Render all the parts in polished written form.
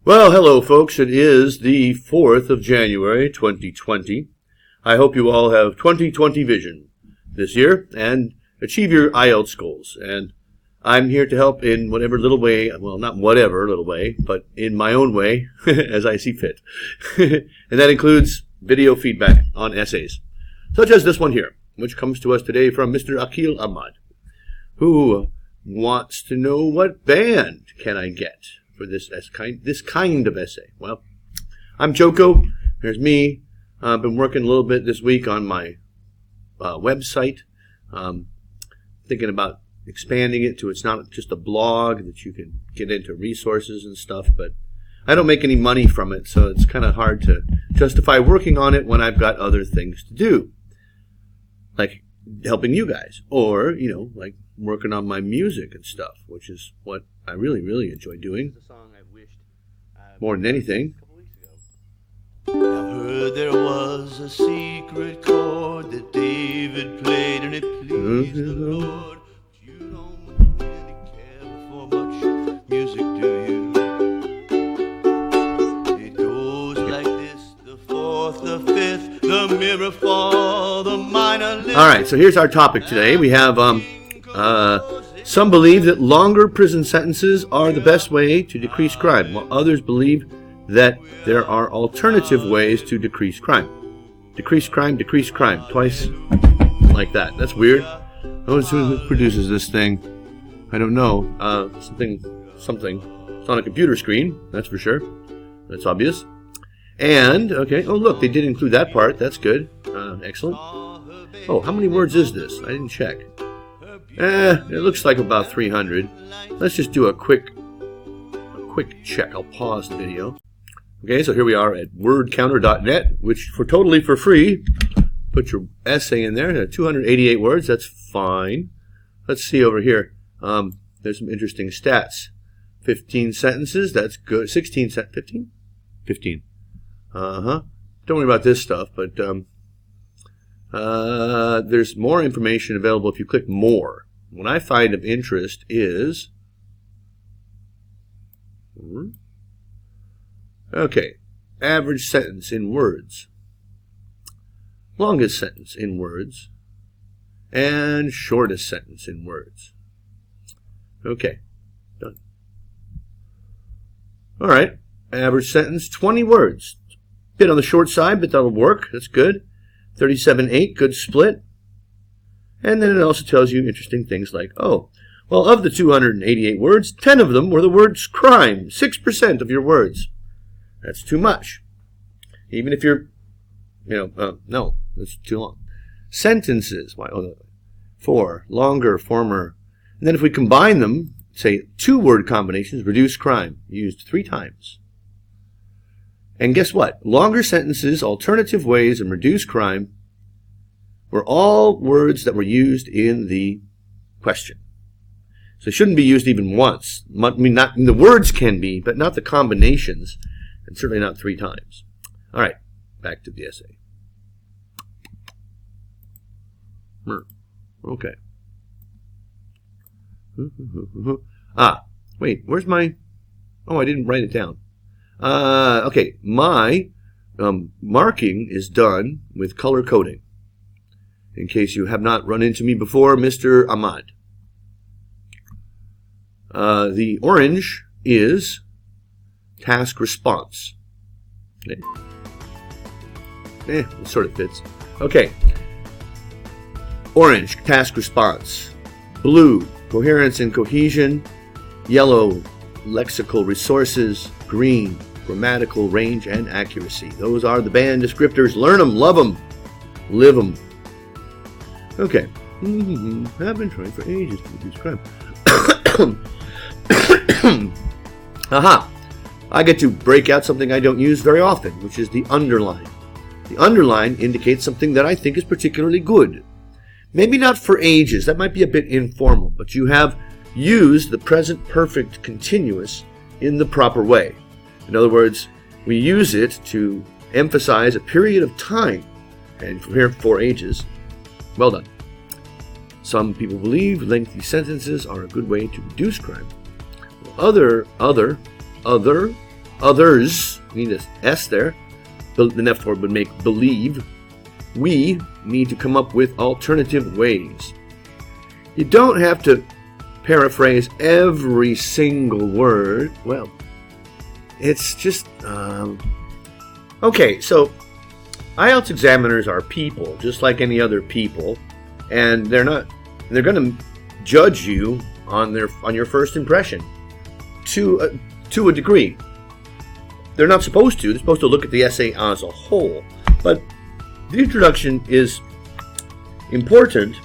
Well, hello, folks. It is the 4th of January, 2020. I hope you all have 2020 vision this year and achieve your IELTS goals. And I'm here to help in whatever little way, well, not whatever little way, but in my own way, as I see fit. And that includes video feedback on essays, such as this one here, which comes to us today from Mr. Akil Ahmad, who wants to know what band can I get for this kind of essay. Well, I'm Joko. There's me. I've been working a little bit this week on my website, thinking about expanding it to it's not just a blog that you can get into resources and stuff, but I don't make any money from it, so it's kind of hard to justify working on it when I've got other things to do, like helping you guys, or, like working on my music and stuff, which is what I really, really enjoy doing. It's a song I wished more than anything. a couple weeks ago. I heard there was a secret chord that David played and it pleased the Lord. But you don't really care for much music, do you? It goes like this: the fourth, the fifth, the mirror fall, the minor lift. All right, so here's our topic today. We have some believe that longer prison sentences are the best way to decrease crime, while others believe that there are alternative ways to decrease crime. Decrease crime, twice like that. That's weird. Who produces this thing? I don't know. Something. It's on a computer screen, that's for sure. That's obvious. And, okay, oh look, they did include that part. That's good. Excellent. Oh, how many words is this? I didn't check. It looks like about 300. Let's just do a quick check. I'll pause the video. Okay, so here we are at wordcounter.net, which totally for free. Put your essay in there. 288 words. That's fine. Let's see over here. There's some interesting stats. 15 sentences. That's good. 15. Don't worry about this stuff, but there's more information available if you click more. What I find of interest is, okay, average sentence in words, longest sentence in words, and shortest sentence in words. Okay, done. All right, average sentence, 20 words. Bit on the short side, but that'll work. That's good. 37.8, good split. And then it also tells you interesting things like, oh, well, of the 288 words, 10 of them were the words crime, 6% of your words. That's too much. Even if you're, no, that's too long. Sentences, why? Oh, 4, longer, former. And then if we combine them, say 2-word combinations, reduce crime, used 3 times. And guess what? Longer sentences, alternative ways, and reduce crime were all words that were used in the question. So they shouldn't be used even once. I mean, not the words can be, but not the combinations, and certainly not 3 times. All right, back to the essay. Okay. Wait, where's my... Oh, I didn't write it down. Okay, my marking is done with color coding. In case you have not run into me before, Mr. Ahmad. The orange is task response. It sort of fits. Okay. Orange, task response. Blue, coherence and cohesion. Yellow, lexical resources. Green, grammatical range and accuracy. Those are the band descriptors. Learn them, love them, live them. Okay. I've been trying for ages to reduce crime. Aha! I get to break out something I don't use very often, which is the underline. The underline indicates something that I think is particularly good. Maybe not for ages. That might be a bit informal, but you have used the present perfect continuous in the proper way. In other words, we use it to emphasize a period of time, and from here 4 ages. Well done. Some people believe lengthy sentences are a good way to reduce crime. Other others, need an S there, the next word would make believe, we need to come up with alternative ways. You don't have to paraphrase every single word. Well, it's just, okay, so IELTS examiners are people, just like any other people, and they're going to judge you on your first impression to a degree. They're not supposed to. They're supposed to look at the essay as a whole. But the introduction is important.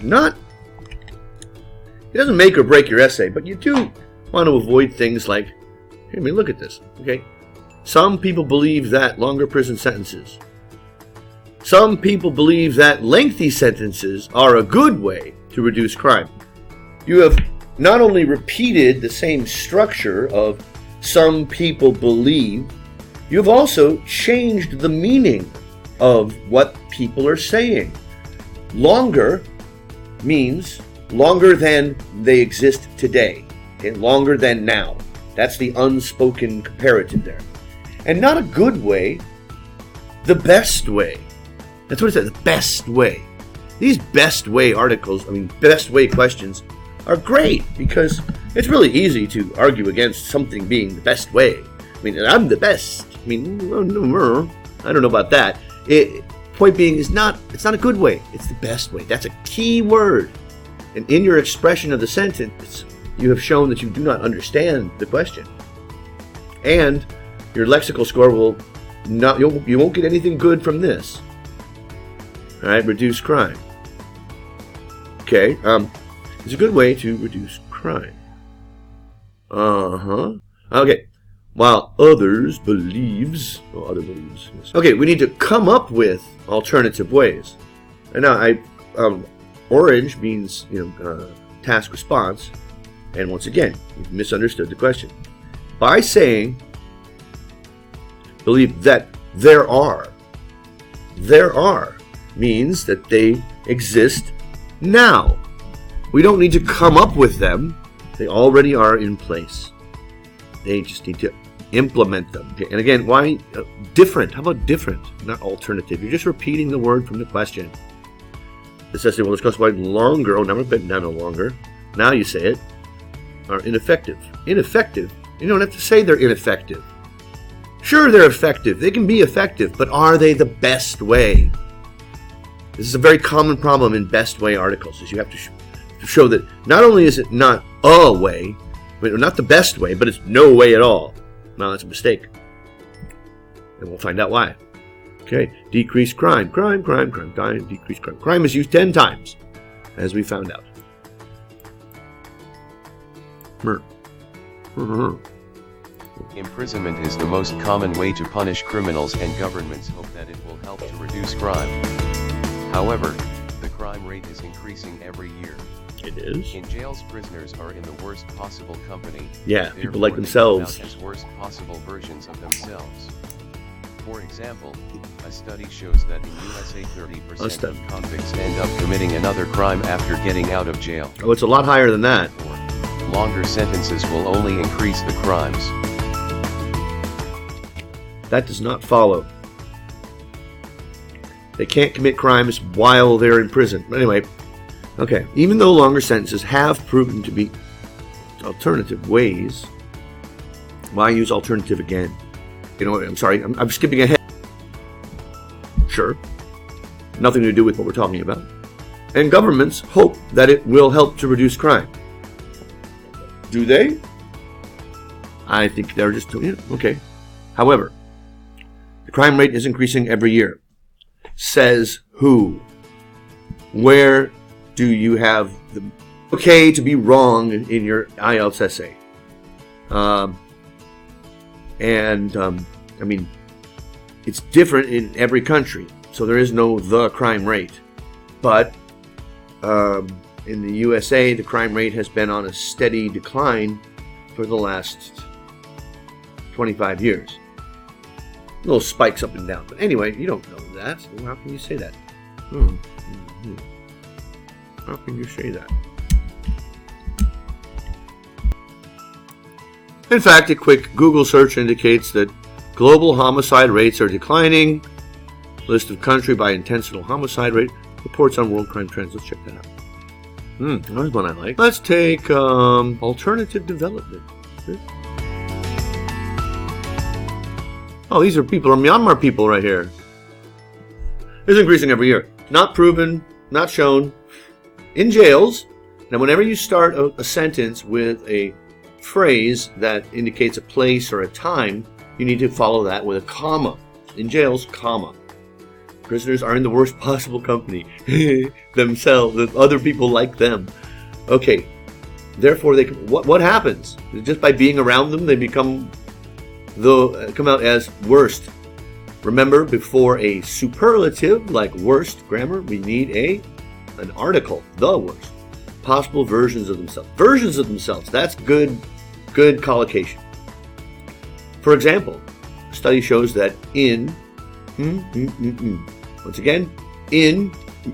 It doesn't make or break your essay, but you do want to avoid things like, I mean, look at this, okay? Some people believe that longer prison sentences. Some people believe that lengthy sentences are a good way to reduce crime. You have not only repeated the same structure of some people believe, you've also changed the meaning of what people are saying. Longer means longer than they exist today, okay? Longer than now. That's the unspoken comparative there. And not a good way, the best way. That's what it says, the best way. These best way articles, best way questions are great because it's really easy to argue against something being the best way. I'm the best. I don't know about that. Point being, it's not a good way. It's the best way. That's a key word. And in your expression of the sentence, you have shown that you do not understand the question. And your lexical score will not, you won't get anything good from this. All right, reduce crime. Okay, it's a good way to reduce crime. Okay, while others believes, other believes. Yes. Okay, we need to come up with alternative ways. And now, orange means task response, and once again, you've misunderstood the question. By saying, believe that there are means that they exist now. We don't need to come up with them. They already are in place. They just need to implement them. Okay? And again, why different? How about different, not alternative? You're just repeating the word from the question. It says, we'll discuss why longer, never been no longer. Now you say it, are ineffective. Ineffective? You don't have to say they're ineffective. Sure, they're effective. They can be effective, but are they the best way? This is a very common problem in best way articles, is you have to show that not only is it not a way, not the best way, but it's no way at all. Now that's a mistake. And we'll find out why. Okay, decrease crime. Decrease crime. Crime is used 10 times, as we found out. Imprisonment is the most common way to punish criminals, and governments hope that it will help to reduce crime. However, the crime rate is increasing every year. It is. In jails, prisoners are in the worst possible company. Yeah, people like themselves. As worst possible versions of themselves. For example, a study shows that in USA 30% of convicts end up committing another crime after getting out of jail. Oh, it's a lot higher than that. Longer sentences will only increase the crimes. That does not follow. They can't commit crimes while they're in prison. But anyway, okay. Even though longer sentences have proven to be alternative ways, why use alternative again? I'm sorry, I'm skipping ahead. Sure. Nothing to do with what we're talking about. And governments hope that it will help to reduce crime. Do they? I think they're just doing it. Okay. However, the crime rate is increasing every year. Says who? Where do you have the okay to be wrong in your IELTS essay? It's different in every country, so there is no the crime rate. But in the USA, the crime rate has been on a steady decline for the last 25 years. Little spikes up and down. But anyway, you don't know that. So how can you say that? How can you say that? In fact, a quick Google search indicates that global homicide rates are declining. List of country by intentional homicide rate. Reports on world crime trends. Let's check that out. There's one I like. Let's take alternative development. Oh, these are people, are Myanmar people right here. It's increasing every year. Not proven, not shown. In jails. Now, whenever you start a sentence with a phrase that indicates a place or a time, you need to follow that with a comma. In jails, comma. Prisoners are in the worst possible company. Themselves, with other people like them. Okay. Therefore, what happens? Just by being around them, they come out as worst. Remember, before a superlative like worst grammar, we need an article. The worst. Possible versions of themselves. Versions of themselves. That's good collocation. For example, a study shows that in once again, in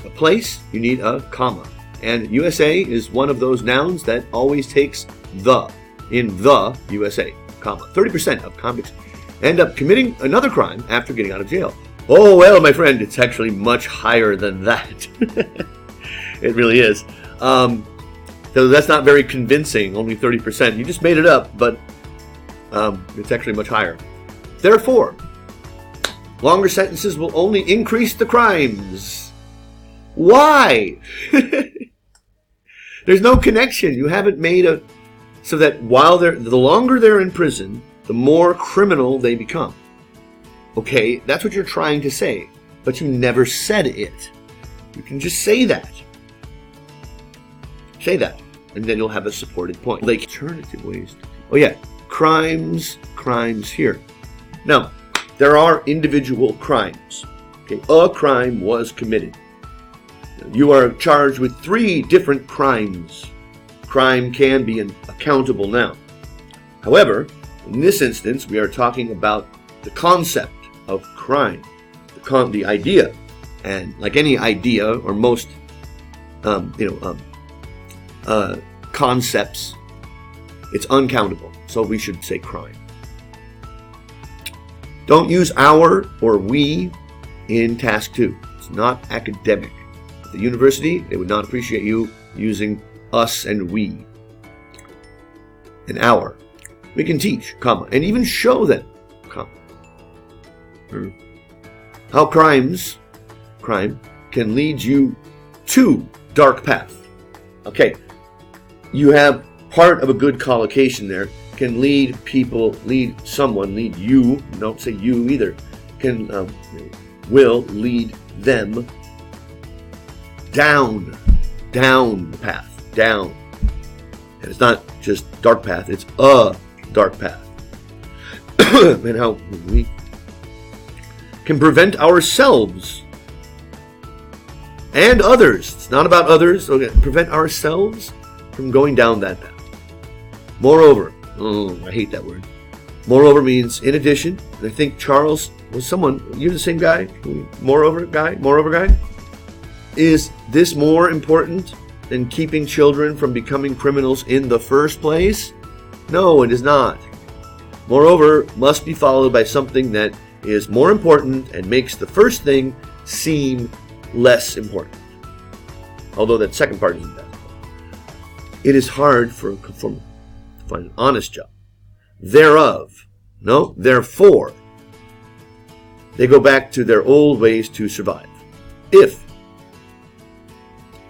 a place, you need a comma. And USA is one of those nouns that always takes the. In the USA, comma. 30% of convicts end up committing another crime after getting out of jail. Oh, well, my friend, it's actually much higher than that. It really is. So that's not very convincing, only 30%. You just made it up, but it's actually much higher. Therefore, longer sentences will only increase the crimes. Why? There's no connection. You haven't made so that the longer they're in prison, the more criminal they become. Okay, that's what you're trying to say, but you never said it. You can just say that. Say that, and then you'll have a supported point. Like alternative ways. Oh yeah, crimes here. Now, there are individual crimes. Okay, a crime was committed. You are charged with 3 different crimes. Crime can be an accountable noun. However, in this instance, we are talking about the concept of crime, the idea, and like any idea or most, concepts, it's uncountable. So we should say crime. Don't use our or we in task 2. It's not academic. At the university, they would not appreciate you using us and we. And our. We can teach, comma, and even show them, comma. How crime can lead you to dark path. Okay, you have part of a good collocation there. Can lead you, don't say you either, will lead them down the path, down. And it's not just dark path, it's a dark path. And how we can prevent ourselves and others, it's not about others, okay, prevent ourselves from going down that path. Moreover, I hate that word. Moreover means in addition, and I think Charles was someone, you're the same guy? Moreover guy? Is this more important than keeping children from becoming criminals in the first place? No, it is not. Moreover must be followed by something that is more important and makes the first thing seem less important. Although that second part isn't that important. It is hard for a conformist to find an honest job. Therefore, they go back to their old ways to survive.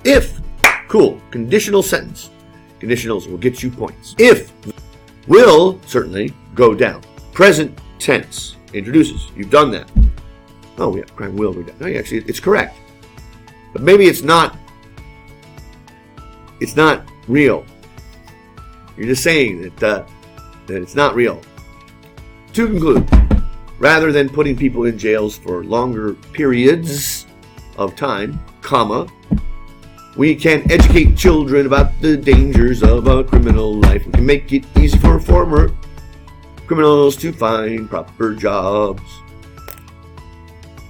If, cool, conditional sentence. Conditionals will get you points. If, will certainly go down. Present tense introduces. You've done that. Oh, yeah, crime will go down. No, actually, it's correct. But maybe it's not real. You're just saying that it's not real. To conclude, rather than putting people in jails for longer periods of time, comma, we can educate children about the dangers of a criminal life. We can make it easy for former criminals to find proper jobs.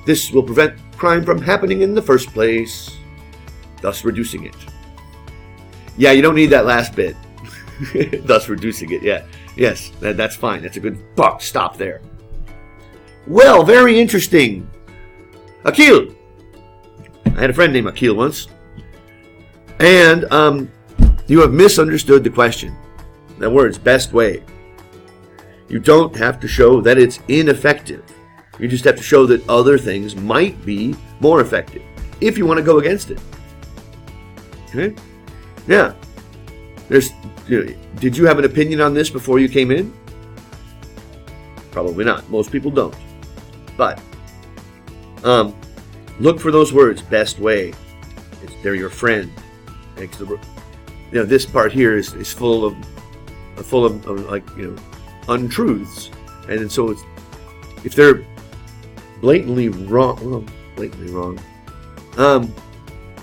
This will prevent crime from happening in the first place, thus reducing it. Yeah, you don't need that last bit. Thus reducing it, yeah. Yes, that's fine. That's a good buck. Stop there. Well, very interesting. Akil. I had a friend named Akil once. And you have misunderstood the question. That word's best way. You don't have to show that it's ineffective. You just have to show that other things might be more effective if you want to go against it. Okay? Yeah. Did you have an opinion on this before you came in? Probably not. Most people don't. But look for those words. Best way. They're your friend. This part here is full of untruths, and so if they're blatantly wrong,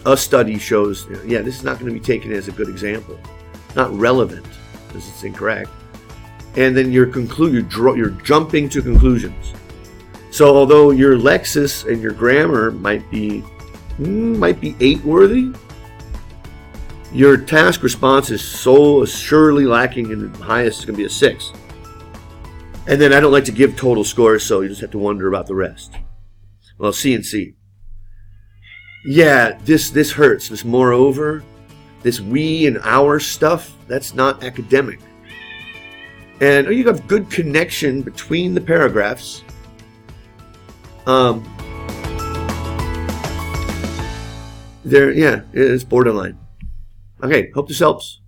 a study shows, this is not going to be taken as a good example, not relevant because it's incorrect, and then you're jumping to conclusions. So although your Lexis and your grammar might be 8 worthy, your task response is so surely lacking, and the highest is going to be a 6. And then I don't like to give total scores, so you just have to wonder about the rest. Well, C and C. Yeah, this hurts. This moreover, this we and our stuff, that's not academic. And you have good connection between the paragraphs. It's borderline. Okay, hope this helps.